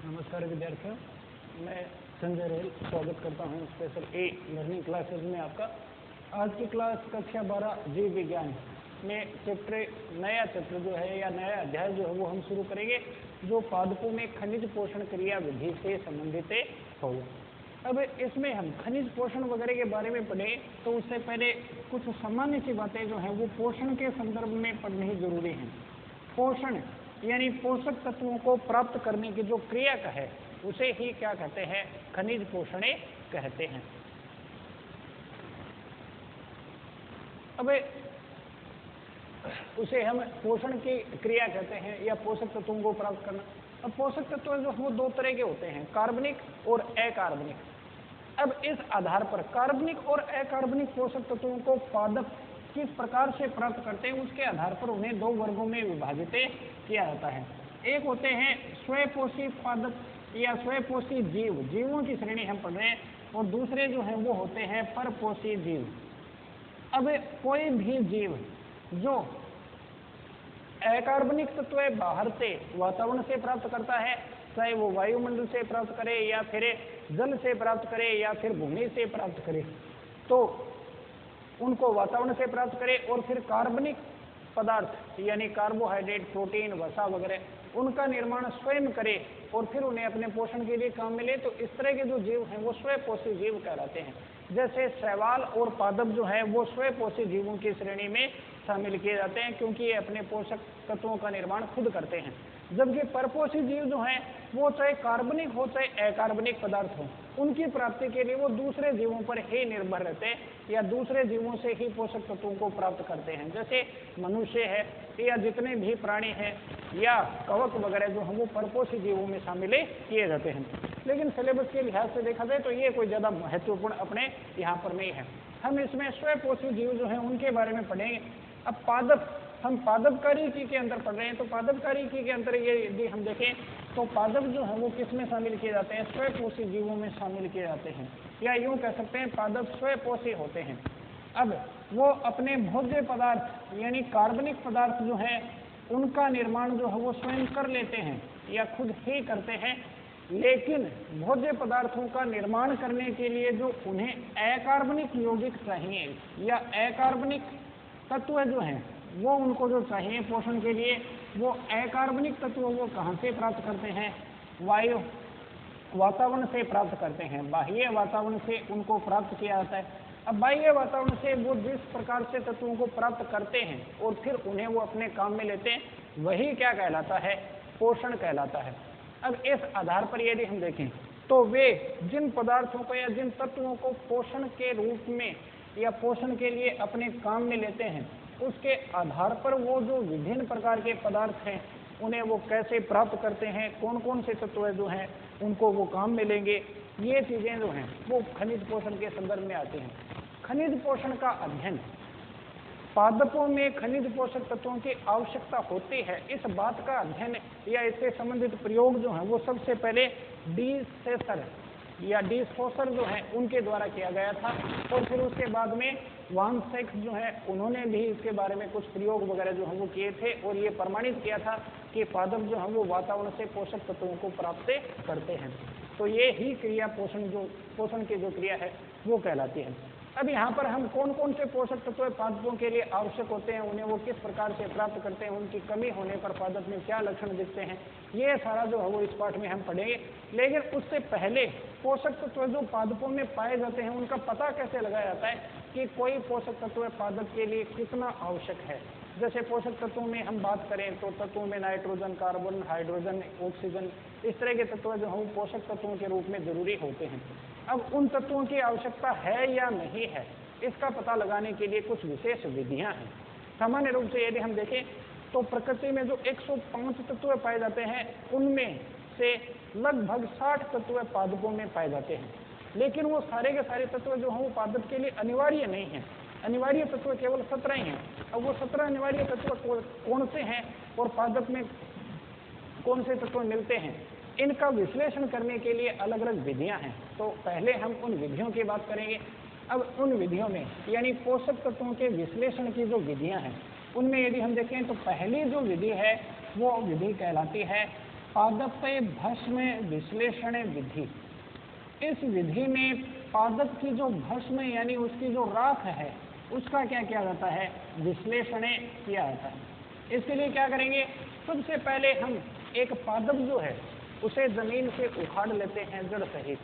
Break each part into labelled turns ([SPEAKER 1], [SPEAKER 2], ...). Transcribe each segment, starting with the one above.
[SPEAKER 1] नमस्कार विद्यार्थियों, मैं संजय रेल स्वागत करता हूं स्पेशल ए लर्निंग क्लासेज में आपका। आज की क्लास कक्षा 12 जीव विज्ञान में नया चैप्टर जो है या नया अध्याय जो है वो हम शुरू करेंगे, जो पादपों में खनिज पोषण क्रिया विधि से संबंधित होगा। अब इसमें हम खनिज पोषण वगैरह के बारे में पढ़ें तो उससे पहले कुछ सामान्य सी बातें जो हैं वो पोषण के संदर्भ में पढ़नी जरूरी हैं। पोषण यानी पोषक तत्वों को प्राप्त करने की जो क्रिया का है उसे ही क्या कहते हैं, खनिज पोषण कहते हैं। अब उसे हम पोषण की क्रिया कहते हैं या पोषक तत्वों को प्राप्त करना। अब पोषक तत्व जो वो दो तरह के होते हैं, कार्बनिक और अकार्बनिक। अब इस आधार पर कार्बनिक और अकार्बनिक पोषक तत्वों को पादप किस प्रकार से प्राप्त करते हैं उसके आधार पर उन्हें दो वर्गों में विभाजित किया जाता है। एक होते हैं स्वयंपोषी पादप या स्वयंपोषी जीव, जीवों की श्रेणी हम पढ़ रहे हैं, और दूसरे जो हैं वो होते हैं परपोषी जीव। अब कोई भी जीव जो अकार्बनिक तत्व बाहर से वातावरण से प्राप्त करता है, चाहे वो वायुमंडल से प्राप्त करे या फिर जल से प्राप्त करे या फिर भूमि से प्राप्त करे, तो उनको वातावरण से प्राप्त करे और फिर कार्बनिक पदार्थ यानी कार्बोहाइड्रेट, प्रोटीन, वसा वगैरह उनका निर्माण स्वयं करे और फिर उन्हें अपने पोषण के लिए काम मिले, तो इस तरह के जो जीव हैं वो स्वयंपोषी जीव कहलाते हैं। जैसे शैवाल और पादप जो है वो स्वयंपोषी जीवों की श्रेणी में शामिल किए जाते हैं, क्योंकि ये अपने पोषक तत्वों का निर्माण खुद करते हैं। जबकि परपोषी जीव जो हैं वो चाहे कार्बनिक हो चाहे अकार्बनिक पदार्थ हो, उनकी प्राप्ति के लिए वो दूसरे जीवों पर ही निर्भर रहते हैं या दूसरे जीवों से ही पोषक तत्वों को प्राप्त करते हैं। जैसे मनुष्य है या जितने भी प्राणी हैं या कवक वगैरह जो हैं वो परपोषी जीवों में शामिल किए जाते हैं। लेकिन सिलेबस के लिहाज से देखा जाए तो ये कोई ज़्यादा महत्वपूर्ण अपने यहाँ पर नहीं है। हम इसमें स्वयंपोषी जीव जो हैं उनके बारे में पढ़ेंगे। अब पादप, हम पादपकारिकी के अंदर पढ़ रहे हैं, तो पादपकारिकी के अंदर ये यदि हम देखें तो पादप जो है वो किस में शामिल किए जाते हैं, स्वयंपोषी जीवों में शामिल किए जाते हैं, या यूं कह सकते हैं पादप स्वयंपोषी होते हैं। अब वो अपने भोज्य पदार्थ यानी कार्बनिक पदार्थ जो है उनका निर्माण जो है वो स्वयं कर लेते हैं या खुद ही करते हैं, लेकिन भोज्य पदार्थों का निर्माण करने के लिए जो उन्हें अकार्बनिक यौगिक चाहिए या अकार्बनिक तत्व जो हैं वो उनको जो चाहिए पोषण के लिए, वो अकार्बनिक तत्व वो कहाँ से प्राप्त करते हैं, वायु वातावरण से प्राप्त करते हैं, बाह्य वातावरण से उनको प्राप्त किया जाता है। अब बाह्य वातावरण से वो जिस प्रकार से तत्वों को प्राप्त करते हैं और फिर उन्हें वो अपने काम में लेते हैं, वही क्या कहलाता है, पोषण कहलाता है। अब इस आधार पर यदि हम देखें तो वे जिन पदार्थों को या जिन तत्वों को पोषण के रूप में या पोषण के लिए अपने काम में लेते हैं, उसके आधार पर वो जो विभिन्न प्रकार के पदार्थ हैं उन्हें वो कैसे प्राप्त करते हैं, कौन कौन से तत्व जो हैं उनको वो काम में लेंगे, ये चीज़ें जो हैं वो खनिज पोषण के संदर्भ में आती हैं। खनिज पोषण का अध्ययन, पादपों में खनिज पोषक तत्वों की आवश्यकता होती है, इस बात का अध्ययन या इससे संबंधित प्रयोग जो है वो सबसे पहले डी सेसर या डी सोसर जो है उनके द्वारा किया गया था, और फिर उसके बाद में वान सेक्स जो है उन्होंने भी इसके बारे में कुछ प्रयोग वगैरह जो है वो किए थे और ये प्रमाणित किया था कि पादप जो है वो वातावरण से पोषक तत्वों को प्राप्त करते हैं। तो ये ही क्रिया पोषण की जो क्रिया है वो कहलाती है। अब यहाँ पर हम कौन कौन से पोषक तत्व पादपों के लिए आवश्यक होते हैं, उन्हें वो किस प्रकार से प्राप्त करते हैं, उनकी कमी होने पर पादप में क्या लक्षण दिखते हैं, ये सारा जो है वो इस पाठ में हम पढ़ेंगे। लेकिन उससे पहले पोषक तत्व जो पादपों में पाए जाते हैं उनका पता कैसे लगाया जाता है कि कोई पोषक तत्व पादप के लिए कितना आवश्यक है। जैसे पोषक तत्वों में हम बात करें तो तत्वों में नाइट्रोजन, कार्बन, हाइड्रोजन, ऑक्सीजन, इस तरह के तत्व जो हैं पोषक तत्वों के रूप में जरूरी होते हैं। अब उन तत्वों की आवश्यकता है या नहीं है, इसका पता लगाने के लिए कुछ विशेष विधियां हैं। सामान्य रूप से यदि हम देखें तो प्रकृति में जो 105 तत्व पाए जाते हैं उनमें से लगभग 60 तत्व पादपों में पाए जाते हैं, लेकिन वो सारे के सारे तत्व जो हैं वो पादप के लिए अनिवार्य नहीं है। अनिवार्य तत्व केवल 17 ही हैं। अब वो 17 अनिवार्य तत्व कौन से हैं और पादप में कौन से तत्व मिलते हैं, इनका विश्लेषण करने के लिए अलग अलग विधियां हैं। तो पहले हम उन विधियों की बात करेंगे। अब उन विधियों में यानी पोषक तत्वों के विश्लेषण की जो विधियां हैं उनमें यदि हम देखें तो पहली जो विधि है वो विधि कहलाती है पादपे भस्म विश्लेषण विधि। इस विधि में पादप की जो भस्म यानी उसकी जो राख है उसका क्या किया जाता है, विश्लेषण किया जाता है। इसके लिए क्या करेंगे, सबसे पहले हम एक पादप जो है उसे जमीन से उखाड़ लेते हैं जड़ सहित,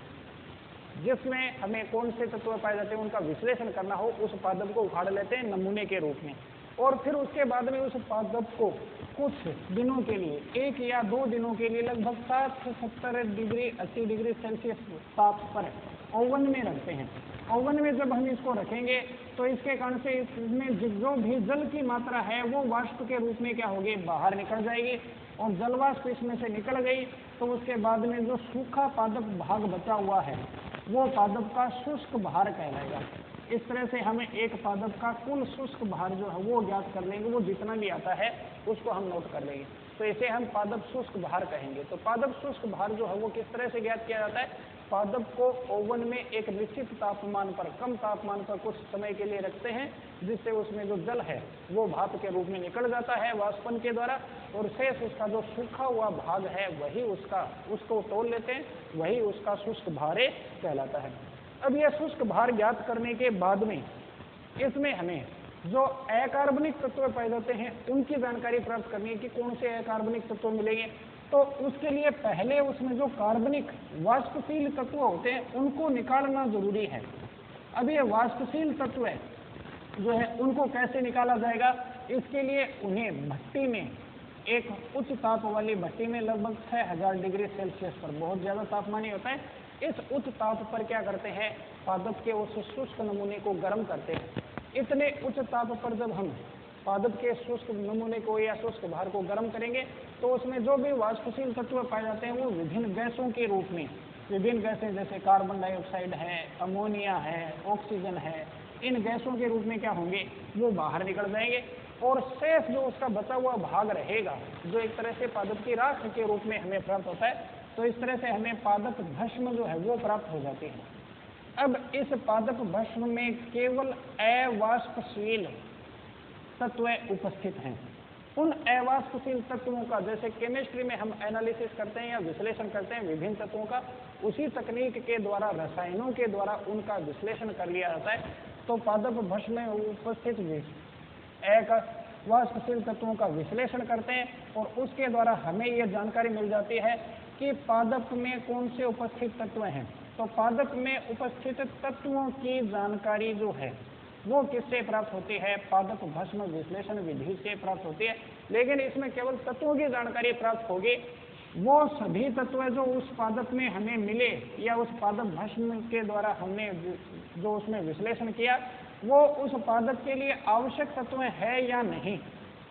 [SPEAKER 1] जिसमें हमें कौन से तत्व पाए जाते हैं उनका विश्लेषण करना हो, उस पादप को उखाड़ लेते हैं नमूने के रूप में। और फिर उसके बाद में उस पादप को कुछ दिनों के लिए, 1 या 2 दिनों के लिए लगभग 60 से 70 डिग्री 80 डिग्री सेल्सियस ताप पर ओवन में रखते हैं। ओवन में जब हम इसको रखेंगे तो इसके कारण से इसमें जो भी जल की मात्रा है वो वाष्प के रूप में क्या होगी, बाहर निकल जाएगी। और जल वाष्प इसमें से निकल गई तो उसके बाद में जो सूखा पादप भाग बचा हुआ है वो पादप का शुष्क भार कहलाएगा। इस तरह से हमें एक पादप का कुल शुष्क भार जो है वो ज्ञात कर लेंगे, वो जितना भी आता है उसको हम नोट कर लेंगे, तो इसे हम पादप शुष्क भार कहेंगे। तो पादप शुष्क भार जो है वो किस तरह से ज्ञात किया जाता है, पादप को ओवन में एक निश्चित तापमान पर, कम तापमान पर कुछ समय के लिए रखते हैं, जिससे उसमें जो जल है वो भाप के रूप में निकल जाता है वाष्पन के द्वारा, और शेष उसका जो सूखा हुआ भाग है वही उसको तोल लेते हैं, वही उसका शुष्क भार कहलाता है। अब यह शुष्क भार ज्ञात करने के बाद में इसमें हमें जो अकार्बनिक तत्व पाए जाते हैं उनकी जानकारी प्राप्त करनी है कि कौन से अकार्बनिक तत्व मिलेंगे। तो उसके लिए पहले उसमें जो कार्बनिक वाष्पशील तत्व होते हैं उनको निकालना जरूरी है। अब ये वाष्पशील तत्व जो है उनको कैसे निकाला जाएगा, इसके लिए उन्हें भट्टी में, एक उच्च ताप वाली भट्टी में लगभग 6000 डिग्री सेल्सियस पर, बहुत ज़्यादा तापमान ही होता है, इस उच्च ताप पर क्या करते हैं, पादप के उस शुष्क नमूने को गर्म करते हैं। इतने उच्च ताप पर जब हम पादप के शुष्क नमूने को या शुष्क भार को गर्म करेंगे तो उसमें जो भी वाष्पशील तत्व पाए जाते हैं वो विभिन्न गैसों के रूप में, विभिन्न गैसें जैसे कार्बन डाइऑक्साइड है, अमोनिया है, ऑक्सीजन है, इन गैसों के रूप में क्या होंगे, वो बाहर निकल जाएंगे। और शेष जो उसका बचा हुआ भाग रहेगा जो एक तरह से पादप की राख के रूप में हमें प्राप्त होता है, तो इस तरह से हमें पादप भस्म जो है वो प्राप्त हो जाती है। अब इस पादप भस्म में केवल अवाष्पशील तत्व उपस्थित हैं। उन अवाष्पशील तत्वों का, जैसे केमिस्ट्री में हम एनालिसिस करते हैं या विश्लेषण करते हैं विभिन्न तत्वों का, उसी तकनीक के द्वारा, रसायनों के द्वारा उनका विश्लेषण कर लिया जाता है। तो पादप भस्म में उपस्थित अवाष्पशील तत्वों का विश्लेषण करते हैं और उसके द्वारा हमें यह जानकारी मिल जाती है कि पादप में कौन से उपस्थित तत्व हैं। तो पादप में उपस्थित तत्वों की जानकारी जो है वो किससे प्राप्त होती है, पादप भस्म विश्लेषण विधि से प्राप्त होती है। लेकिन इसमें केवल तत्वों की जानकारी प्राप्त होगी, वो सभी तत्व जो उस पादप में हमें मिले या उस पादप भस्म के द्वारा हमने जो उसमें विश्लेषण किया वो उस पादप के लिए आवश्यक तत्व है या नहीं,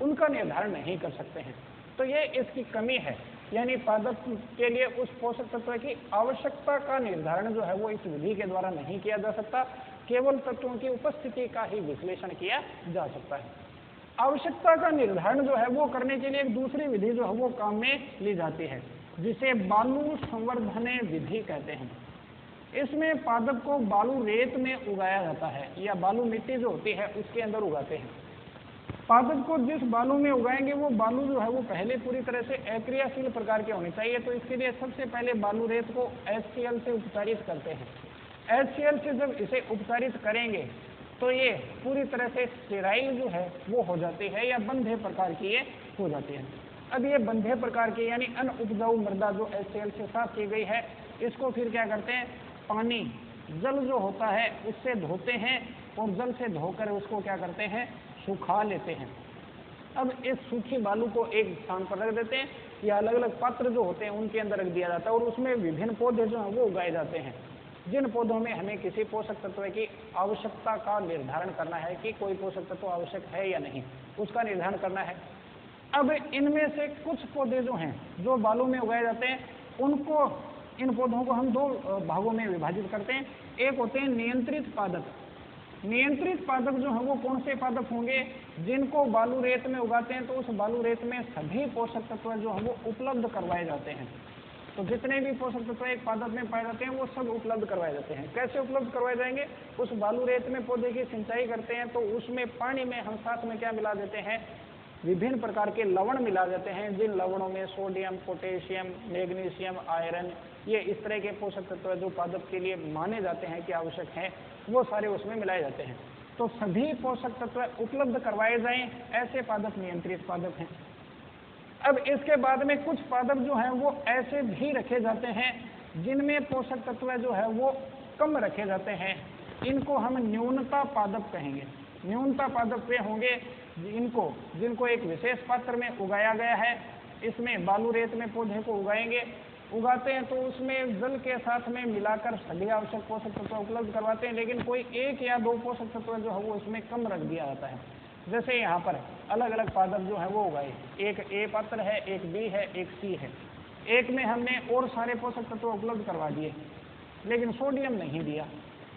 [SPEAKER 1] उनका निर्धारण नहीं कर सकते हैं। तो ये इसकी कमी है, यानी पादप के लिए उस पोषक तत्व की आवश्यकता का निर्धारण जो है वो इस विधि के द्वारा नहीं किया जा सकता, केवल तत्वों की उपस्थिति का ही विश्लेषण किया जा सकता है। आवश्यकता का निर्धारण जो है वो करने के लिए एक दूसरी विधि जो है वो काम में ली जाती है, जिसे बालू संवर्धन विधि कहते हैं। इसमें पादप को बालू रेत में उगाया जाता है या बालू मिट्टी जो होती है उसके अंदर उगाते हैं। पादप को जिस बालू में उगाएंगे वो बालू जो है वो पहले पूरी तरह से अक्रियाशील प्रकार के होने चाहिए। तो इसके लिए सबसे पहले बालू रेत को HCl से उपचारित करते हैं। HCl से जब इसे उपचारित करेंगे तो ये पूरी तरह से स्टेराइल जो है वो हो जाती है या बंधे प्रकार की ये हो जाती है। अब ये बंधे प्रकार की यानी अनउपजाऊ मृदा जो HCl से साफ की गई है, इसको फिर क्या करते हैं, पानी, जल जो होता है उससे धोते हैं और जल से धोकर उसको क्या करते हैं, सुखा लेते हैं। अब इस सूखी बालू को एक स्थान पर रख देते हैं या अलग अलग पात्र जो होते हैं उनके अंदर रख दिया जाता है और उसमें विभिन्न पौधे जो हैं वो उगाए जाते हैं। जिन पौधों में हमें किसी पोषक तत्व की आवश्यकता का निर्धारण करना है कि कोई पोषक तत्व आवश्यक है या नहीं, उसका निर्धारण करना है। अब इनमें से कुछ पौधे जो हैं जो बालू में उगाए जाते हैं, उनको, इन पौधों को हम 2 भागों में विभाजित करते हैं। एक होते हैं नियंत्रित पादप। नियंत्रित पादप जो हैं वो कौन से पादप होंगे, जिनको बालू रेत में उगाते हैं तो उस बालू रेत में सभी पोषक तत्व जो हैं वो उपलब्ध करवाए जाते हैं। तो जितने भी पोषक तत्व एक पादप में पाए जाते हैं वो सब उपलब्ध करवाए जाते हैं। कैसे उपलब्ध करवाए जाएंगे, उस बालू रेत में पौधे की सिंचाई करते हैं तो उसमें पानी में हम साथ में क्या मिला देते हैं, विभिन्न प्रकार के लवण मिला देते हैं, जिन लवणों में सोडियम, पोटेशियम, मैग्नीशियम, आयरन, ये इस तरह के पोषक तत्व जो पादप के लिए माने जाते हैं कि आवश्यक हैं, वो सारे उसमें मिलाए जाते हैं। तो सभी पोषक तत्व उपलब्ध करवाए जाएं, ऐसे पादप नियंत्रित पादप हैं। अब इसके बाद में कुछ पादप जो हैं वो ऐसे भी रखे जाते हैं जिनमें पोषक तत्व जो है वो कम रखे जाते हैं, इनको हम न्यूनता पादप कहेंगे। न्यूनता पादप वे होंगे जिनको एक विशेष पात्र में उगाया गया है, इसमें बालू रेत में पौधे को उगाते हैं तो उसमें जल के साथ में मिलाकर सभी आवश्यक पोषक तत्व उपलब्ध करवाते हैं, लेकिन कोई एक या दो पोषक तत्व जो है वो उसमें कम रख दिया जाता है। जैसे यहाँ पर अलग अलग पादप जो है वो उगाए, एक ए पात्र है, एक बी है, एक सी है। एक में हमने और सारे पोषक तत्व उपलब्ध करवा दिए लेकिन सोडियम नहीं दिया,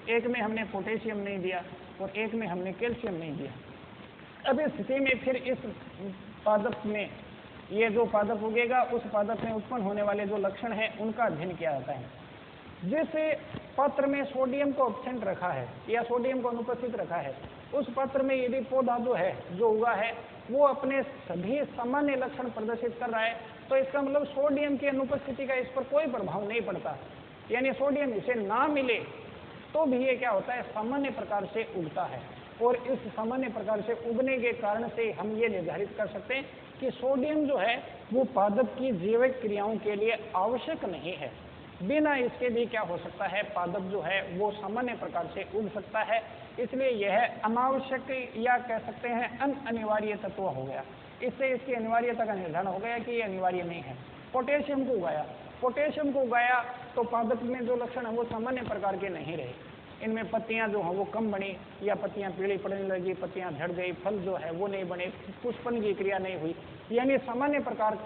[SPEAKER 1] एक में हमने पोटेशियम नहीं दिया और एक में हमने कैल्शियम नहीं दिया। अब इस स्थिति में फिर इस पादप में ये जो पादप उगेगा उस पादप में उत्पन्न होने वाले जो लक्षण हैं उनका अध्ययन किया जाता है। जैसे पात्र में सोडियम को एब्सेंट रखा है या सोडियम को अनुपस्थित रखा है, उस पात्र में यदि पौधा जो उगा है वो अपने सभी सामान्य लक्षण प्रदर्शित कर रहा है, तो इसका मतलब सोडियम की अनुपस्थिति का इस पर कोई प्रभाव नहीं पड़ता। यानी सोडियम इसे ना मिले तो भी ये क्या होता है, सामान्य प्रकार से उगता है। और इस सामान्य प्रकार से उगने के कारण से हम ये निर्धारित कर सकते हैं कि सोडियम जो है वो पादप की जैविक क्रियाओं के लिए आवश्यक नहीं है। बिना इसके भी क्या हो सकता है, पादप जो है वो सामान्य प्रकार से उग सकता है। इसलिए यह अनावश्यक या कह सकते हैं अनिवार्य तत्व हो गया। इससे इसकी अनिवार्यता का निर्धारण हो गया कि ये अनिवार्य नहीं है। पोटेशियम को उगाया तो पादप में जो लक्षण है वो सामान्य प्रकार के नहीं रहे। इनमें पत्तियां जो हैं वो कम बनी या पत्तियां पीली पड़ने लगी, पत्तियां झड़ गई, फल जो है वो नहीं बने, पुष्पन की क्रिया नहीं हुई, यानी सामान्य प्रकार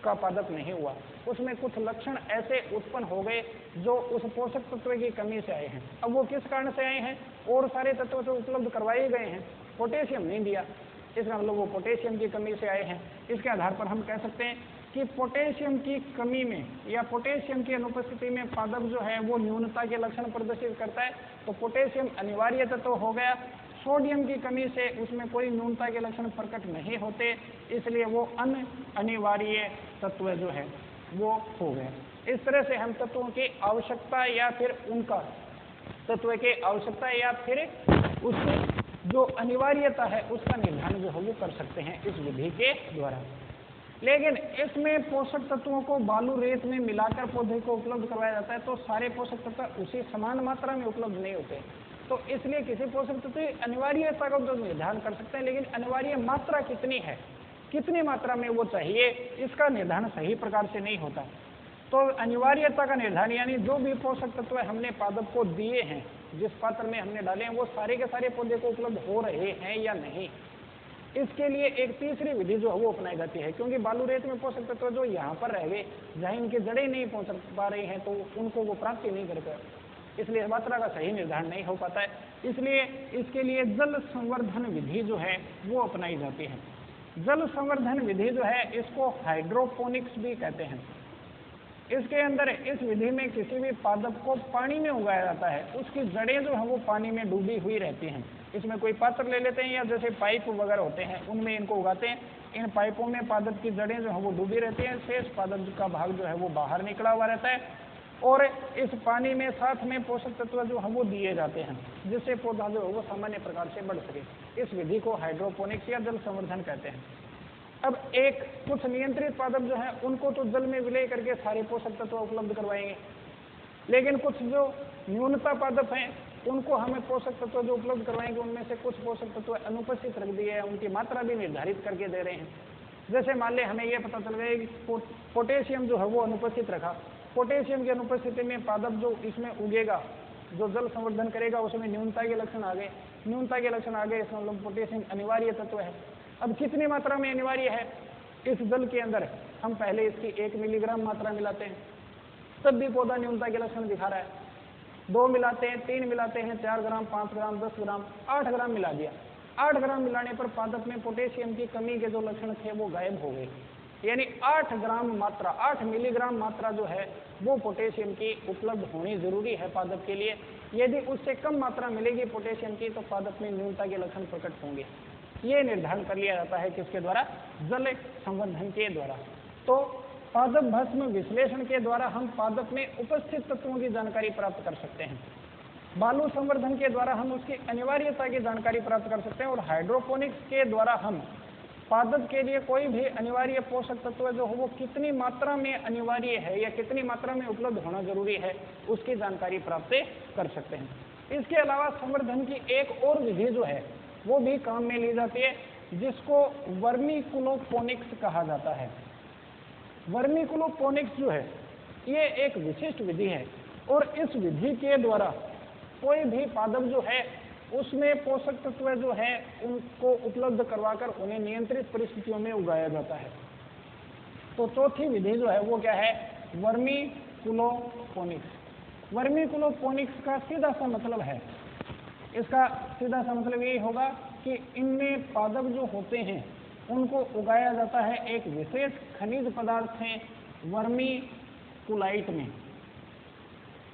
[SPEAKER 1] का पादप नहीं हुआ। उसमें कुछ लक्षण ऐसे उत्पन्न हो गए जो उस पोषक तत्व की कमी से आए हैं। अब वो किस कारण से आए हैं, और सारे तत्व तो उपलब्ध करवाए गए हैं, पोटेशियम नहीं दिया, इसका मतलब वो पोटेशियम की कमी से आए हैं। इसके आधार पर हम कह सकते हैं कि पोटेशियम की कमी में या पोटेशियम की अनुपस्थिति में पादप जो है वो न्यूनता के लक्षण प्रदर्शित करता है, तो पोटेशियम अनिवार्य तत्व हो गया। सोडियम की कमी से उसमें कोई न्यूनता के लक्षण प्रकट नहीं होते, इसलिए वो अनिवार्य तत्व जो है वो हो गए। इस तरह से हम तत्वों की आवश्यकता या फिर उनका तत्व के आवश्यकता या फिर उसकी जो अनिवार्यता है उसका निर्धारण जो है वो कर सकते हैं इस विधि के द्वारा। लेकिन इसमें पोषक तत्वों को बालू रेत में मिलाकर पौधे को उपलब्ध करवाया जाता है, तो सारे पोषक तत्व उसी समान मात्रा में उपलब्ध नहीं होते। तो इसलिए किसी पोषक तत्व की अनिवार्यता का तो निर्धारण कर सकते हैं, लेकिन अनिवार्य मात्रा कितनी है, कितनी मात्रा में वो चाहिए, इसका निर्धारण सही प्रकार से नहीं होता। तो अनिवार्यता का निर्धारण यानी जो भी पोषक तत्व हमने पादप को दिए हैं, जिस पात्र में हमने डाले हैं, वो सारे के सारे पौधे को उपलब्ध हो रहे हैं या नहीं, इसके लिए एक तीसरी विधि जो है वो अपनाई जाती है। क्योंकि बालू रेत में पोषक तत्व जो यहाँ पर रह गए, जहाँ इनकी जड़ें नहीं पहुँच पा रही हैं, तो उनको वो प्राप्ति नहीं कर पाए, इसलिए मात्रा का सही निर्धारण नहीं हो पाता है। इसलिए इसके लिए जल संवर्धन विधि जो है वो अपनाई जाती है। जल संवर्धन विधि जो है इसको हाइड्रोपोनिक्स भी कहते हैं। इसके अंदर इस विधि में किसी भी पादप को पानी में उगाया जाता है, उसकी जड़ें जो है वो पानी में डूबी हुई रहती हैं। इसमें कोई पात्र ले लेते हैं या जैसे पाइप वगैरह होते हैं उनमें इनको उगाते हैं। इन पाइपों में पादप की जड़ें जो है वो डूबी रहती हैं, शेष पादप का भाग जो है वो बाहर निकला हुआ रहता है और इस पानी में साथ में पोषक तत्व जो है वो दिए जाते हैं, जिससे पौधा जो है वो सामान्य प्रकार से बढ़ सके। इस विधि को हाइड्रोपोनिक्स या जल संवर्धन कहते हैं। अब एक कुछ नियंत्रित पादप जो है उनको तो जल में विलय करके सारे पोषक तत्व उपलब्ध करवाएंगे, लेकिन कुछ जो न्यूनता पादप हैं उनको हमें पोषक तत्व जो उपलब्ध करवाएंगे उनमें से कुछ पोषक तत्व अनुपस्थित रख दिए हैं, उनकी मात्रा भी निर्धारित करके दे रहे हैं। जैसे मान लें हमें यह पता चल गया कि पोटेशियम जो है वो अनुपस्थित रखा, पोटेशियम की अनुपस्थिति में पादप जो इसमें उगेगा, जो जल संवर्धन करेगा, उसमें न्यूनता के लक्षण आ गए। न्यूनता के लक्षण आ गए, इसका मतलब पोटेशियम अनिवार्य तत्व है। अब कितनी मात्रा में अनिवार्य है, इस जल के अंदर हम पहले इसकी 1 मिलीग्राम मात्रा मिलाते हैं, तब भी पौधा न्यूनता के लक्षण दिखा रहा है। 2 मिलाते हैं, 3 मिलाते हैं, 4 ग्राम, 5 ग्राम, 10 ग्राम, 8 ग्राम मिला दिया। 8 ग्राम मिलाने पर पादप में पोटेशियम की कमी के जो लक्षण थे वो गायब हो गए। यानी 8 ग्राम मात्रा, 8 मिलीग्राम मात्रा जो है वो पोटेशियम की उपलब्ध होनी जरूरी है पादप के लिए। यदि उससे कम मात्रा मिलेगी पोटेशियम की तो पादप में न्यूनता के लक्षण प्रकट होंगे। ये निर्धारण कर लिया जाता है किसके द्वारा? जल संवर्धन के द्वारा। तो पादप भस्म विश्लेषण के द्वारा हम पादप में उपस्थित तत्वों की जानकारी प्राप्त कर सकते हैं। बालू संवर्धन के द्वारा हम उसकी अनिवार्यता की जानकारी प्राप्त कर सकते हैं। और हाइड्रोपोनिक्स के द्वारा हम पादप के लिए कोई भी अनिवार्य पोषक तत्व जो हो वो कितनी मात्रा में अनिवार्य है या कितनी मात्रा में उपलब्ध होना जरूरी है उसकी जानकारी प्राप्त कर सकते हैं। इसके अलावा संवर्धन की एक और विधि जो है वो भी काम में ली जाती है, जिसको वर्मीकुलोपोनिक्स कहा जाता है। वर्मीकुलोपोनिक्स जो है ये एक विशिष्ट विधि है और इस विधि के द्वारा कोई भी पादप जो है उसमें पोषक तत्व जो है उनको उपलब्ध करवाकर उन्हें नियंत्रित परिस्थितियों में उगाया जाता है। तो चौथी विधि जो है वो क्या है? वर्मीकुलोपोनिक्स। वर्मीकुलोपोनिक्स का सीधा सा मतलब है, इसका सीधा सा मतलब यही होगा कि इनमें पादप जो होते हैं उनको उगाया जाता है एक विशेष खनिज पदार्थ है वर्मीकुलाइट में।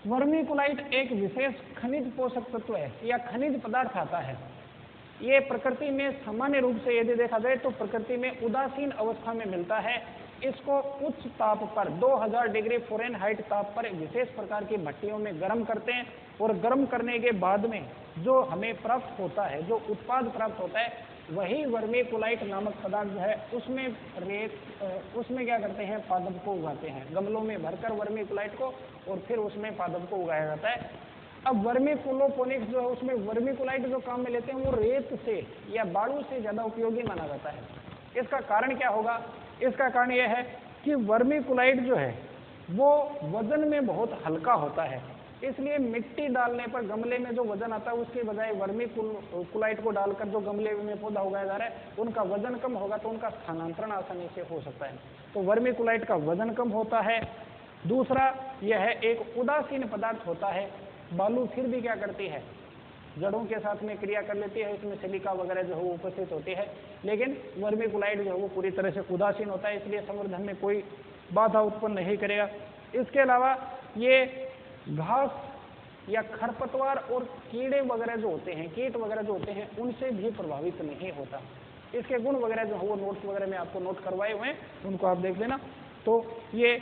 [SPEAKER 1] वर्मीकुलाइट एक विशेष खनिज पोषक तत्व है या खनिज पदार्थ आता है। ये प्रकृति में सामान्य रूप से यदि देखा जाए तो प्रकृति में उदासीन अवस्था में मिलता है। इसको उच्च ताप पर 2000 डिग्री फ़ारेनहाइट ताप पर विशेष प्रकार की भट्टियों में गर्म करते हैं और गर्म करने के बाद में जो हमें प्राप्त होता है, जो उत्पाद प्राप्त होता है, वही वर्मीकुलाइट नामक पदार्थ जो है उसमें क्या करते हैं? पादप को उगाते हैं। गमलों में भरकर वर्मीकुलाइट को और फिर उसमें पादप को उगाया जाता है। अब वर्मीकुलोपोनिक्स जो है उसमें वर्मीकुलाइट जो काम में लेते हैं वो रेत से या बालू से ज़्यादा उपयोगी माना जाता है। इसका कारण क्या होगा? इसका कारण यह है कि वर्मीकुलाइट जो है वो वजन में बहुत हल्का होता है, इसलिए मिट्टी डालने पर गमले में जो वजन आता है उसके बजाय वर्मीकुलाइट को डालकर जो गमले में पौधा उगाया जा रहा है उनका वजन कम होगा तो उनका स्थानांतरण आसानी से हो सकता है। तो वर्मीकुलाइट का वजन कम होता है। दूसरा यह है एक उदासीन पदार्थ होता है। बालू फिर भी क्या करती है? जड़ों के साथ में क्रिया कर लेती है, इसमें सिलिका वगैरह जो है वो उपस्थित होती है, लेकिन वर्मीकुलाइट जो है वो पूरी तरह से उदासीन होता है, इसलिए संवर्धन में कोई बाधा उत्पन्न नहीं करेगा। इसके अलावा ये घास या खरपतवार और कीड़े वगैरह जो होते हैं, कीट वगैरह जो होते हैं, उनसे भी प्रभावित नहीं होता। इसके गुण वगैरह जो है वो नोट्स वगैरह में आपको नोट करवाए हुए हैं, उनको आप देख लेना। तो ये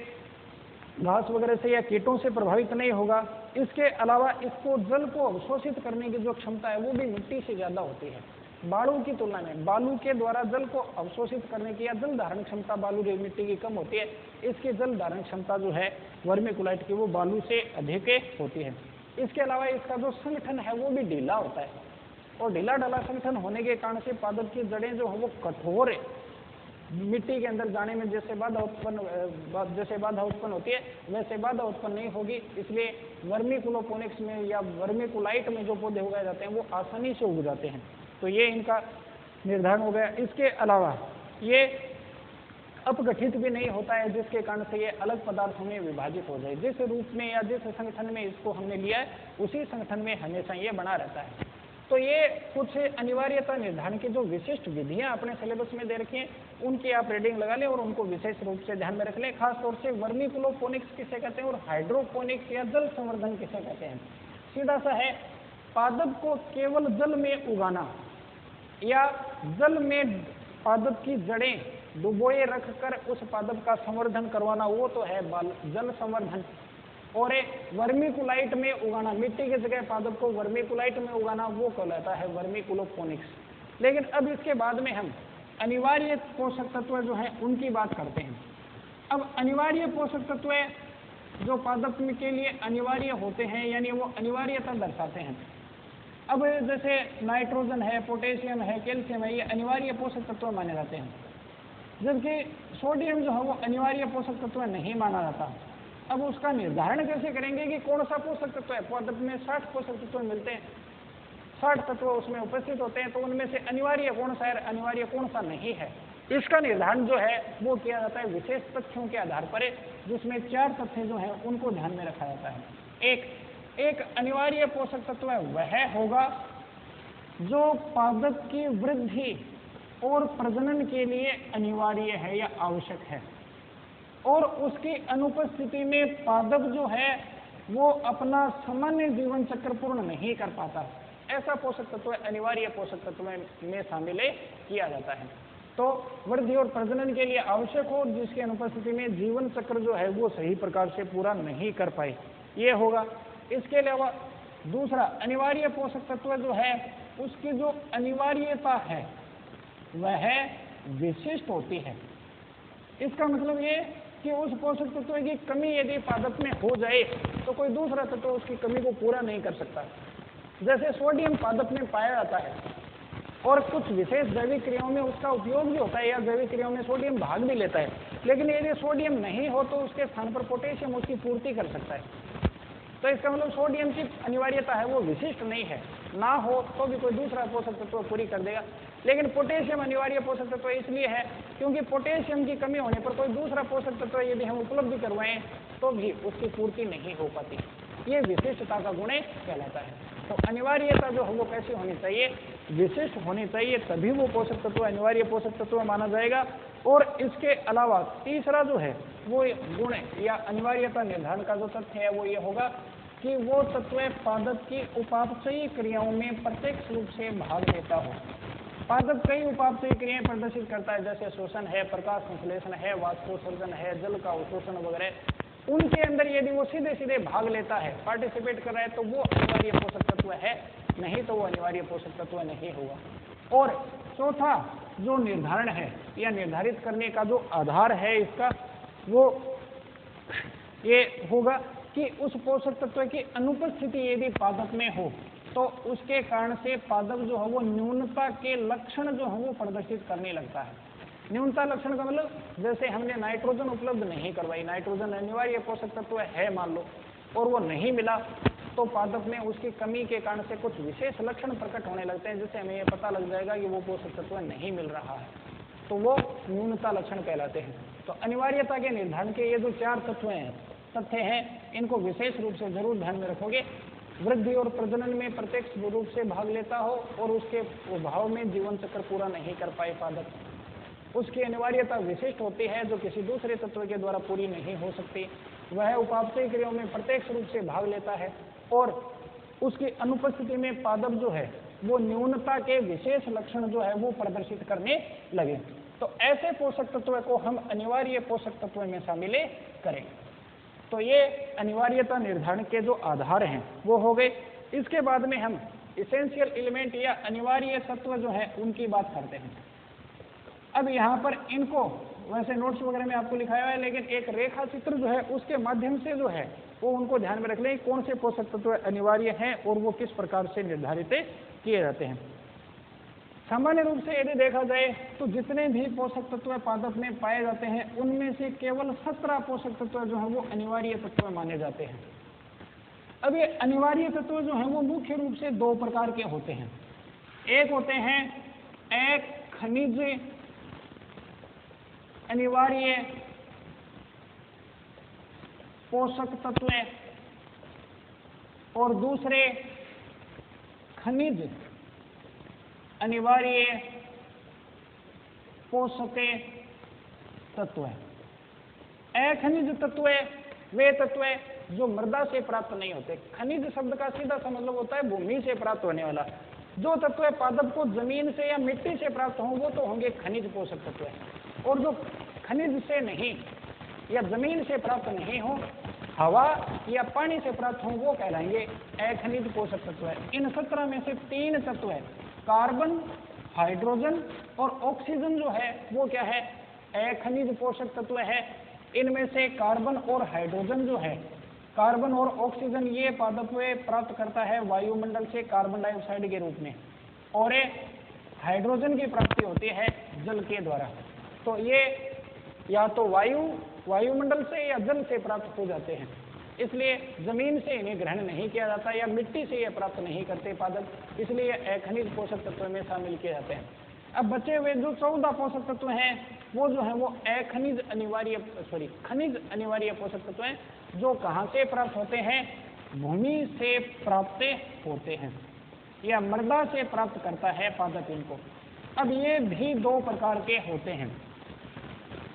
[SPEAKER 1] घास वगैरह से या कीटों से प्रभावित नहीं होगा। इसके अलावा इसको जल को अवशोषित करने की जो क्षमता है वो भी मिट्टी से ज़्यादा होती है बालू की तुलना में। बालू के द्वारा जल को अवशोषित करने की या जल धारण क्षमता बालू मिट्टी की कम होती है, इसकी जल धारण क्षमता जो है वर्मीकुलाइट की वो बालू से अधिक होती है। इसके अलावा इसका जो संगठन है वो भी ढीला होता है और ढीला ढाला संगठन होने के कारण से पादप की जड़ें जो है वो कठोर है। मिट्टी के अंदर जाने में जैसे बाधा उत्पन्न होती है वैसे बाधा उत्पन्न नहीं होगी, इसलिए वर्मीकुलोपोनिक्स में या वर्मीकुलाइट में जो पौधे उगाए जाते हैं वो आसानी से उग जाते हैं। तो ये इनका निर्धारण हो गया। इसके अलावा ये अपगठित भी नहीं होता है, जिसके कारण से ये अलग पदार्थों में विभाजित हो जाए। जिस रूप में या जिस संगठन में इसको हमने लिया है उसी संगठन में हमेशा ये बना रहता है। तो ये कुछ अनिवार्यता निर्धारण की जो विशिष्ट विधियां अपने सिलेबस में दे रखी हैं उनकी आप रीडिंग लगा लें और उनको विशेष रूप से ध्यान में रख लें। खासतौर से वर्मीकुलोपोनिक्स किसे कहते हैं और हाइड्रोपोनिक्स या जल संवर्धन किसे कहते हैं। सीधा सा है, पादप को केवल जल में उगाना या जल में पादप की जड़ें डुबोए रखकर उस पादप का संवर्धन करवाना, वो तो है जल संवर्धन। और वर्मीकुलाइट में उगाना, मिट्टी की जगह पादप को वर्मीकुलाइट में उगाना, वो कहलाता है वर्मीकुलोपोनिक्स। लेकिन अब इसके बाद में हम अनिवार्य पोषक तत्व जो हैं उनकी बात करते हैं। अब अनिवार्य पोषक तत्व जो पादप के लिए अनिवार्य होते हैं यानी वो अनिवार्यता दर्शाते हैं। अब जैसे नाइट्रोजन है, पोटेशियम है, कैल्शियम है, ये अनिवार्य पोषक तत्व माने जाते हैं, जबकि सोडियम जो है वो अनिवार्य पोषक तत्व नहीं माना जाता। अब उसका निर्धारण कैसे करेंगे कि कौन सा पोषक तत्व है? पादप में 60 पोषक तत्व मिलते हैं, 60 तत्व उसमें उपस्थित होते हैं, तो उनमें से अनिवार्य कौन सा है, अनिवार्य कौन सा नहीं है, इसका निर्धारण जो है वो किया जाता है विशेष तथ्यों के आधार पर, जिसमें 4 तथ्य जो हैं उनको ध्यान में रखा जाता है। एक अनिवार्य पोषक तत्व वह होगा जो पादप की वृद्धि और प्रजनन के लिए अनिवार्य है या आवश्यक है, और उसकी अनुपस्थिति में पादप जो है वो अपना सामान्य जीवन चक्र पूर्ण नहीं कर पाता। ऐसा पोषक तत्व अनिवार्य पोषक तत्व में शामिल किया जाता है। तो वृद्धि और प्रजनन के लिए आवश्यक हो, जिसकी अनुपस्थिति में जीवन चक्र जो है वो सही प्रकार से पूरा नहीं कर पाए, ये होगा। इसके अलावा दूसरा अनिवार्य पोषक तत्व जो है उसकी जो अनिवार्यता है वह विशिष्ट होती है। इसका मतलब ये कि उस पोषक तत्व की कमी यदि पादप में हो जाए तो कोई दूसरा तत्व उसकी कमी को पूरा नहीं कर सकता। जैसे सोडियम पादप में पाया जाता है और कुछ विशेष जैविक क्रियाओं में उसका उपयोग भी होता है या जैविक क्रियाओं में सोडियम भाग भी लेता है, लेकिन यदि सोडियम नहीं हो तो उसके स्थान पर पोटेशियम उसकी पूर्ति कर सकता है। तो इसका मतलब सोडियम की अनिवार्यता है वो विशिष्ट नहीं है, ना हो तो भी कोई दूसरा पोषक तत्व पूरी कर देगा। लेकिन पोटेशियम अनिवार्य पोषक तत्व इसलिए है क्योंकि पोटेशियम की कमी होने पर कोई दूसरा पोषक तत्व यदि हम उपलब्ध करवाएं तो भी उसकी पूर्ति नहीं हो पाती। ये विशिष्टता का गुण कहलाता है। तो अनिवार्यता जो है वो कैसी होनी चाहिए, विशिष्ट होनी चाहिए, तभी वो पोषक तत्व अनिवार्य पोषक तत्व माना जाएगा। और इसके अलावा तीसरा जो है वो गुण या अनिवार्यता निर्धारण का जो तथ्य है वो ये होगा कि वो तत्व पादप की उपापचयी क्रियाओं में प्रत्यक्ष रूप से भाग लेता हो। पादप कई उपापचयी क्रियाएं प्रदर्शित करता है, जैसे शोषण है, प्रकाश संश्लेषण है, वाष्पोत्सर्जन है, जल का अवशोषण वगैरह। उनके अंदर यदि वो सीधे सीधे भाग लेता है, पार्टिसिपेट कर रहा है, तो वो अनिवार्य पोषक तत्व है, नहीं तो वो अनिवार्य पोषक तत्व नहीं होगा। और चौथा जो निर्धारण है या निर्धारित करने का जो आधार है इसका वो ये होगा कि उस पोषक तत्व की अनुपस्थिति यदि पादप में हो तो उसके कारण से पादप जो है वो न्यूनता के लक्षण जो है वो प्रदर्शित करने लगता है। न्यूनता लक्षण का मतलब जैसे हमने नाइट्रोजन उपलब्ध नहीं करवाई, नाइट्रोजन अनिवार्य पोषक तत्व है मान लो, और वो नहीं मिला, तो पादप में उसकी कमी के कारण से कुछ विशेष लक्षण प्रकट होने लगते हैं, जिससे हमें ये पता लग जाएगा कि वो पोषक तत्व नहीं मिल रहा है, तो वो न्यूनता लक्षण कहलाते हैं। तो अनिवार्यता के निर्धारण के ये जो 4 तथ्य हैं, इनको विशेष रूप से जरूर ध्यान में रखोगे। वृद्धि और प्रजनन में प्रत्यक्ष रूप से भाग लेता हो और उसके अभाव में जीवन चक्र पूरा नहीं कर पाए पादप, उसकी अनिवार्यता विशिष्ट होती है जो किसी दूसरे तत्व के द्वारा पूरी नहीं हो सकती। वह उपापचयी क्रियाओं में प्रत्यक्ष रूप से भाग लेता है और उसकी अनुपस्थिति में पादप जो है वो न्यूनता के विशेष लक्षण जो है वो प्रदर्शित करने लगे। तो ऐसे पोषक तत्व को हम अनिवार्य पोषक तत्व में शामिल करें। तो ये अनिवार्यता निर्धारण के जो आधार हैं वो हो गए। इसके बाद में हम इसेंशियल एलिमेंट या अनिवार्य तत्व जो है उनकी बात करते हैं। अब यहाँ पर इनको वैसे नोट्स वगैरह में आपको लिखाया है, लेकिन एक रेखा चित्र जो है उसके माध्यम से जो है वो उनको ध्यान में रख लें, कौन से पोषक तत्व अनिवार्य हैं और वो किस प्रकार से निर्धारित किए जाते हैं। सामान्य रूप से यदि देखा जाए तो जितने भी पोषक तत्व पादप में पाए जाते हैं उनमें से केवल 17 पोषक तत्व जो है वो अनिवार्य तत्व माने जाते हैं। अब ये अनिवार्य तत्व जो है वो मुख्य रूप से 2 प्रकार के होते हैं। एक होते हैं एक खनिज अनिवार्य पोषक तत्व और दूसरे खनिज अनिवार्य पोषक तत्व है। अखनिज तत्व वे तत्व जो मृदा से प्राप्त नहीं होते। खनिज शब्द का सीधा सा मतलब होता है भूमि से प्राप्त होने वाला। जो तत्व पादप को जमीन से या मिट्टी से प्राप्त हो वो तो होंगे खनिज पोषक तत्व, और जो खनिज से नहीं या जमीन से प्राप्त नहीं हो, हवा या पानी से प्राप्त हो, वो कहलाएंगे अखनिज पोषक तत्व है। इन 17 में से 3 तत्व है, कार्बन, हाइड्रोजन और ऑक्सीजन जो है वो क्या है, अखनिज पोषक तत्व है। इनमें से कार्बन और हाइड्रोजन जो है, कार्बन और ऑक्सीजन ये पादप प्राप्त करता है वायुमंडल से कार्बन डाइऑक्साइड के रूप में, और हाइड्रोजन की प्राप्ति होती है जल के द्वारा। तो ये या तो वायुमंडल से या जल से प्राप्त हो जाते हैं, इसलिए जमीन से इन्हें ग्रहण नहीं किया जाता या मिट्टी से ये प्राप्त नहीं करते पादप, इसलिए अखनिज पोषक तत्व में शामिल किए जाते हैं। अब बचे हुए जो 14 पोषक तत्व हैं वो जो है वो खनिज अनिवार्य पोषक तत्व हैं, जो कहाँ से प्राप्त होते हैं, भूमि से प्राप्त होते हैं या मृदा से प्राप्त करता है पादप इनको। अब ये भी 2 प्रकार के होते हैं।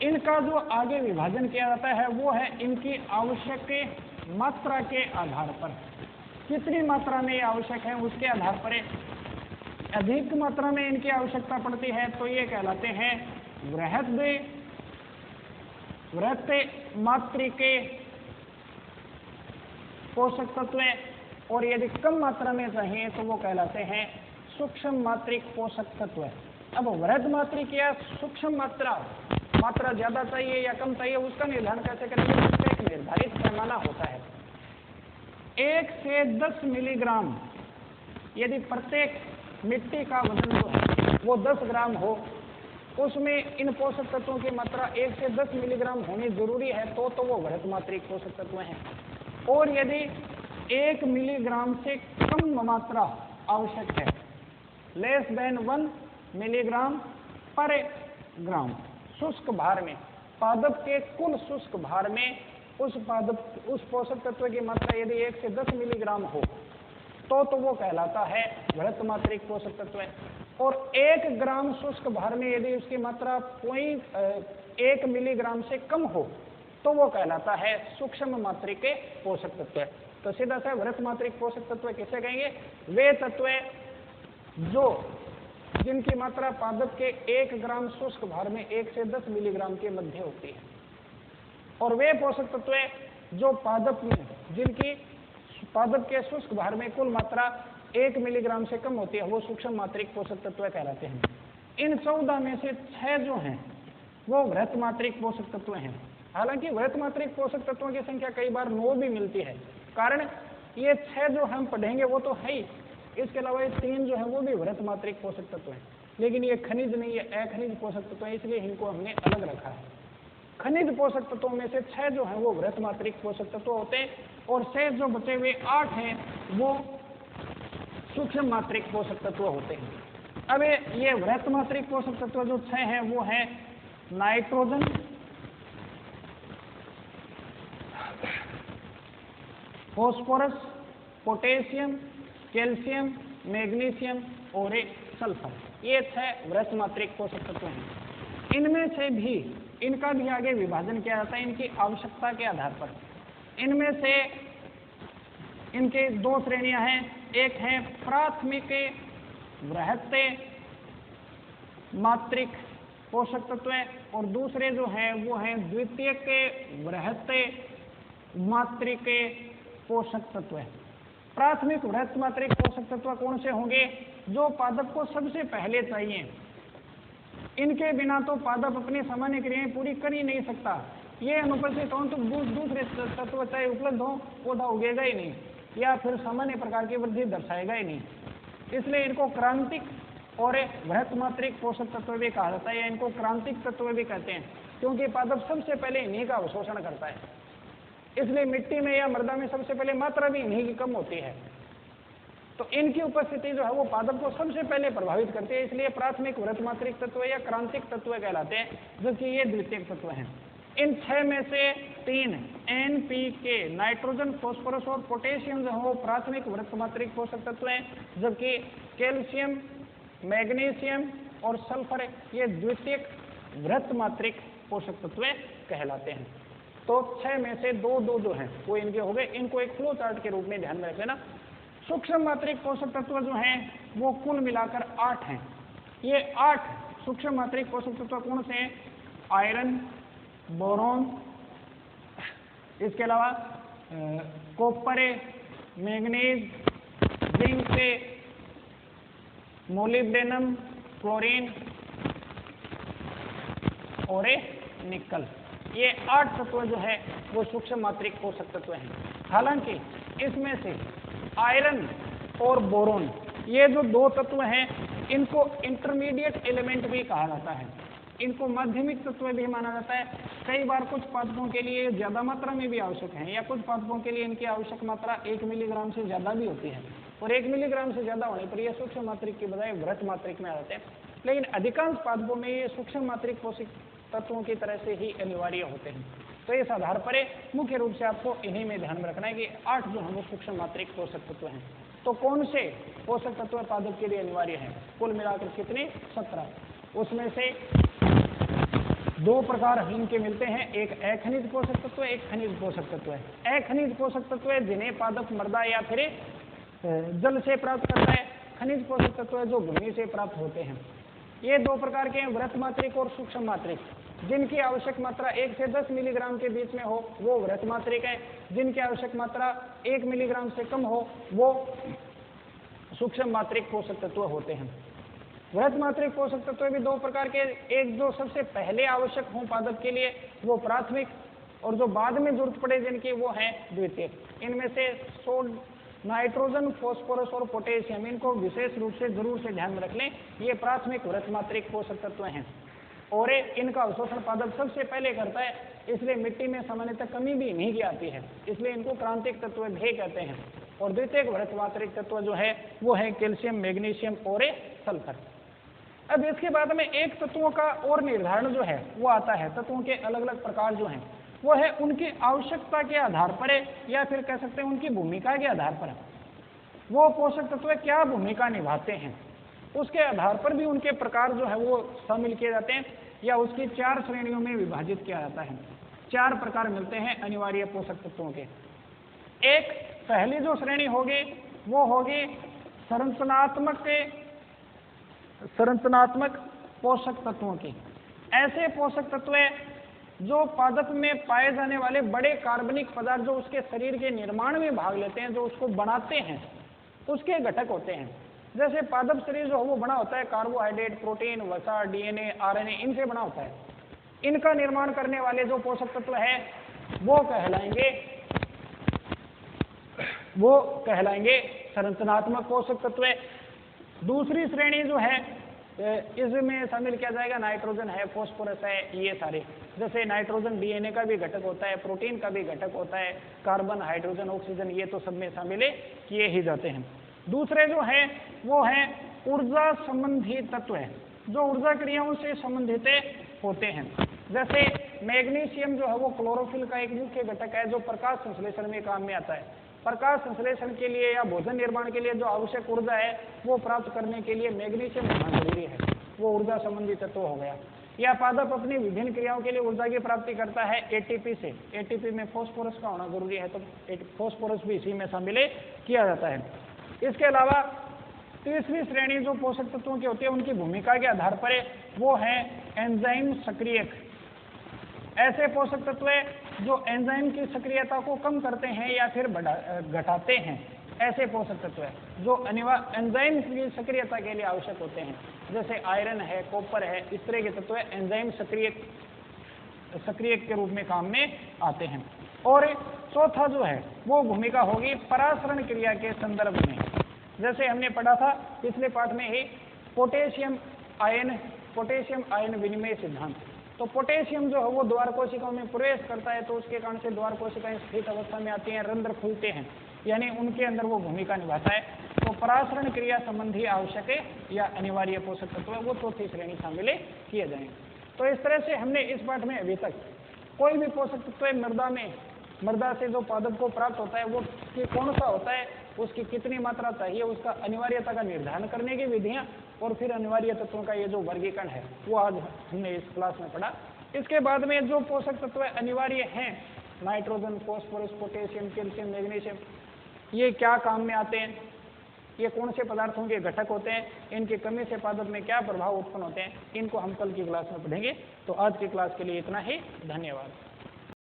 [SPEAKER 1] इनका जो आगे विभाजन किया जाता है वो है इनकी आवश्यक मात्रा के आधार पर। कितनी मात्रा में ये आवश्यक है उसके आधार पर अधिक मात्रा में इनकी आवश्यकता पड़ती है तो ये कहलाते हैं वृहत मात्रिके पोषक तत्व, और यदि कम मात्रा में चाहिए तो वो कहलाते हैं सूक्ष्म मात्रिक पोषक तत्व। अब वृहत मात्रिक या सूक्ष्म मात्रा ज्यादा चाहिए या कम चाहिए उसका निर्धारण कैसे करेंगे? उसका एक निर्धारित पैमाना होता है। 1 से 10 मिलीग्राम यदि प्रत्येक मिट्टी का वजन जो है वो 10 ग्राम हो, उसमें इन पोषक तत्वों की मात्रा 1 से 10 मिलीग्राम होनी जरूरी है तो वो वृहत मात्रिक पोषक तत्व हैं। और यदि 1 मिलीग्राम से कम मात्रा आवश्यक है, लेस देन 1 मिलीग्राम पर ग्राम शुष्क भार में, पादप के कुल शुष्क भार में उस पोषक तत्व की मात्रा यदि 1 से 10 मिलीग्राम हो तो वो कहलाता है वृहत मात्रिक पोषक तत्व। और 1 ग्राम शुष्क भार में यदि उसकी मात्रा 1 मिलीग्राम से कम हो तो वो कहलाता है सूक्ष्म मात्रिक पोषक तत्व। तो सीधा सा वृहत मात्रिक पोषक तत्व किसे कहेंगे? वे तत्व जिनकी मात्रा पादप के 1 ग्राम शुष्क भार में 1 से 10 मिलीग्राम के मध्य होती है, और वे पोषक तत्व जो जिनकी पादप के शुष्क भार में कुल मात्रा 1 मिलीग्राम से कम होती है वो सूक्ष्म मात्रिक पोषक तत्व कहलाते हैं। इन 14 में से 6 जो हैं वो वृहत मात्रिक पोषक तत्व हैं। हालांकि वृहत मात्रिक पोषक तत्वों की संख्या कई बार 9 भी मिलती है, कारण ये 6 जो हम पढ़ेंगे वो तो है ही, इसके अलावा ये 3 जो है वो भी वृहत मात्रिक पोषक तत्व हैं, लेकिन ये खनिज नहीं है, अखनिज पोषक तत्व है, इसलिए इनको हमने अलग रखा है। खनिज पोषक तत्वों में से 6 जो हैं वो वृहत मात्रिक पोषक तत्व होते हैं, और शेष जो बचे हुए 8 हैं वो सूक्ष्म मात्रिक पोषक तत्व होते हैं। अब ये वृहत मात्रिक पोषक तत्व जो 6 हैं वो है nitrogen, phosphorus, potassium, calcium, magnesium और सल्फर। ये 6 वृहत मात्रिक पोषक तत्व हैं। इनमें से भी इनका भी आगे विभाजन किया जाता है इनकी आवश्यकता के आधार पर। इनमें से इनके 2 श्रेणियां हैं, एक है प्राथमिक वृहत मात्रिक पोषक तत्व और दूसरे जो हैं वो हैं द्वितीयक वृहत मात्रिक पोषक तत्व। प्राथमिक वृहत मात्रिक पोषक तत्व कौन से होंगे? जो पादप को सबसे पहले चाहिए, इनके बिना तो पादप अपनी सामान्य क्रियाएं पूरी कर ही नहीं सकता। ये अनुपस्थित हों तो दूसरे तत्व चाहे उपलब्ध हो पौधा उगेगा ही नहीं या फिर सामान्य प्रकार की वृद्धि दर्शाएगा ही नहीं। इसलिए इनको क्रांतिक और वृहत मात्रिक पोषक तत्व भी कहा जाता है, या इनको क्रांतिक तत्व भी कहते हैं, क्योंकि पादप सबसे पहले इन्हीं का अवशोषण करता है। इसलिए मिट्टी में या मृदा में सबसे पहले मात्रा भी इन्हीं की कम होती है, तो इनकी उपस्थिति जो है वो पादप को सबसे पहले प्रभावित करती है। इसलिए प्राथमिक वृहत मात्रिक तत्व या क्रांतिक तत्व कहलाते हैं, जबकि ये द्वितीयक तत्व हैं। इन 6 में से 3 NPK, नाइट्रोजन, फॉस्फोरस और पोटेशियम जो है वो प्राथमिक वृहत मात्रिक पोषक तत्व हैं, जबकि कैल्शियम, मैग्नीशियम और सल्फर ये द्वितीयक वृहत मात्रिक पोषक तत्व कहलाते हैं। तो 6 में से 2 जो हैं वो इनके हो गए। इनको एक फ्लो चार्ट के रूप में ध्यान में रख लेना। सूक्ष्म मात्रिक पोषक तत्व जो हैं वो कुल मिलाकर 8 हैं। ये 8 सूक्ष्म मात्रिक पोषक तत्व कौन से हैं? आयरन, बोरॉन, इसके अलावा copper, manganese, zinc, molybdenum, chlorine और निकल। ये 8 तत्व जो है वो सूक्ष्म मात्रिक पोषक तत्व हैं। हालांकि इसमें से आयरन और बोरोन ये जो 2 तत्व हैं इनको इंटरमीडिएट एलिमेंट भी कहा जाता है, इनको माध्यमिक तत्व भी माना जाता है। कई बार कुछ पादपों के लिए ज्यादा मात्रा में भी आवश्यक है, या कुछ पादपों के लिए इनकी आवश्यक मात्रा 1 मिलीग्राम से ज्यादा भी होती है, और 1 मिलीग्राम से ज्यादा होने पर यह सूक्ष्म मात्रिक की बजाय वृहत मात्रिक में आ जाते हैं। लेकिन अधिकांश पादपों में ये सूक्ष्म मात्रिक पोषक तत्वों की तरह से ही अनिवार्य होते हैं। तो इस आधार पर मुख्य रूप से आपको इन्हीं में ध्यान में रखना है कि 8 जो हैं वो सूक्ष्म मात्रिक पोषक तत्व हैं। तो कौन से पोषक तत्व पादप के लिए अनिवार्य हैं? कुल मिलाकर कितने? 17। उसमें से दो प्रकार इनके मिलते हैं, एक अखनिज पोषक तत्व, एक खनिज पोषक तत्व है। अखनिज पोषक तत्व है जिन्हें पादप मृदा या फिर जल से प्राप्त करता है। खनिज पोषक तत्व है जो भूमि से प्राप्त होते हैं। ये दो प्रकार के हैं, वृत्त मात्रिक और सूक्ष्म मात्रिक। जिनकी आवश्यक मात्रा 1 से 10 मिलीग्राम के बीच में हो वो वृत्त मात्रिक है, जिनकी आवश्यक मात्रा 1 मिलीग्राम से कम हो वो सूक्ष्म मात्रिक पोषक तत्व होते हैं। वृत्त मात्रिक पोषक तत्व भी दो प्रकार के, एक जो सबसे पहले आवश्यक हो पादप के लिए वो प्राथमिक, और जो बाद में जरूरत पड़े जिनकी वो है द्वितीयक। इनमें से नाइट्रोजन, फास्फोरस और पोटेशियम, इनको विशेष रूप से जरूर से ध्यान में रख लें, ये प्राथमिक वृत्त मात्रिक पोषक तत्व हैं और इनका अवशोषण पादप सबसे पहले करता है, इसलिए मिट्टी में सामान्यतः कमी भी नहीं की आती है, इसलिए इनको क्रांतिक तत्व भी कहते हैं। और द्वितीयक वृत्त मात्रिक तत्व जो है वो है कैल्शियम, मैग्नीशियम और सल्फर। अब इसके बाद में एक तत्वों का और निर्धारण जो है वो आता है। तत्वों के अलग अलग प्रकार जो हैं वो है उनकी आवश्यकता के आधार पर या फिर कह सकते हैं उनकी भूमिका के आधार पर, वो पोषक तत्व क्या भूमिका निभाते हैं उसके आधार पर भी उनके प्रकार जो है वो शामिल किए जाते हैं या उसकी 4 श्रेणियों में विभाजित किया जाता है। 4 प्रकार मिलते हैं अनिवार्य पोषक तत्वों के। एक पहली जो श्रेणी होगी वो होगी संरचनात्मक पोषक तत्वों की। ऐसे पोषक तत्व जो पादप में पाए जाने वाले बड़े कार्बनिक पदार्थ जो उसके शरीर के निर्माण में भाग लेते हैं, जो उसको बनाते हैं, उसके घटक होते हैं। जैसे पादप शरीर जो वो बना होता है कार्बोहाइड्रेट, प्रोटीन, वसा, डीएनए, आरएनए, इनसे बना होता है। इनका निर्माण करने वाले जो पोषक तत्व है वो कहलाएंगे संरचनात्मक पोषक तत्व। दूसरी श्रेणी जो है इसमें शामिल किया जाएगा नाइट्रोजन है, फास्फोरस है, ये सारे। जैसे नाइट्रोजन डीएनए का भी घटक होता है, प्रोटीन का भी घटक होता है, कार्बन, हाइड्रोजन, ऑक्सीजन, ये तो सब में शामिल किए ही जाते हैं। दूसरे जो है वो है ऊर्जा संबंधी तत्व है, जो ऊर्जा क्रियाओं से संबंधित होते हैं। जैसे मैग्नीशियम जो है वो क्लोरोफिल का एक मुख्य घटक है जो प्रकाश संश्लेषण में काम में आता है। प्रकाश संश्लेषण के लिए या भोजन निर्माण के लिए जो आवश्यक ऊर्जा है वो प्राप्त करने के लिए मैग्नीशियम होना जरूरी है, वो ऊर्जा संबंधी तत्व हो गया। या पादप अपनी विभिन्न क्रियाओं के लिए ऊर्जा की प्राप्ति करता है एटीपी से। एटीपी में फास्फोरस का होना जरूरी है, तो फास्फोरस भी इसी में शामिल किया जाता है। इसके अलावा तीसरी श्रेणी जो पोषक तत्वों की होती है उनकी भूमिका के आधार पर वो है एंजाइम सक्रियक। ऐसे पोषक तत्व जो एंजाइम की सक्रियता को कम करते हैं या फिर घटाते हैं, ऐसे पोषक तत्व जो एंजाइम की सक्रियता के लिए आवश्यक होते हैं। जैसे आयरन है, कॉपर है, इस तरह के तत्व एंजाइम सक्रियक के रूप में काम में आते हैं। और चौथा जो है वो भूमिका होगी परासरण क्रिया के संदर्भ में। जैसे हमने पढ़ा था पिछले पाठ में ही पोटेशियम आयन विनिमय सिद्धांत। तो पोटेशियम जो है वो द्वार कोशिकाओं में प्रवेश करता है, तो उसके कारण से द्वार कोशिकाएं स्थित अवस्था में आती हैं, रंध्र खुलते हैं, यानी उनके अंदर वो भूमिका निभाता है। तो परासरण क्रिया संबंधी आवश्यक या अनिवार्य पोषक तत्व वो चौथी श्रेणी शामिल किए जाएंगे। तो इस तरह से हमने इस पाठ में अभी तक कोई भी पोषक तत्व मृदा से जो पादप को प्राप्त होता है वो कौन सा होता है, उसकी कितनी मात्रा चाहिए, उसका अनिवार्यता का निर्धारण करने की विधियां और फिर अनिवार्य तत्वों का ये जो वर्गीकरण है वो आज हमने इस क्लास में पढ़ा। इसके बाद में जो पोषक तत्व अनिवार्य हैं, nitrogen, phosphorus, potassium, calcium, magnesium, ये क्या काम में आते हैं, ये कौन से पदार्थों के घटक होते हैं, इनकी कमी से पादप में क्या प्रभाव उत्पन्न होते हैं, इनको हम कल की क्लास में पढ़ेंगे। तो आज की क्लास के लिए इतना ही, धन्यवाद।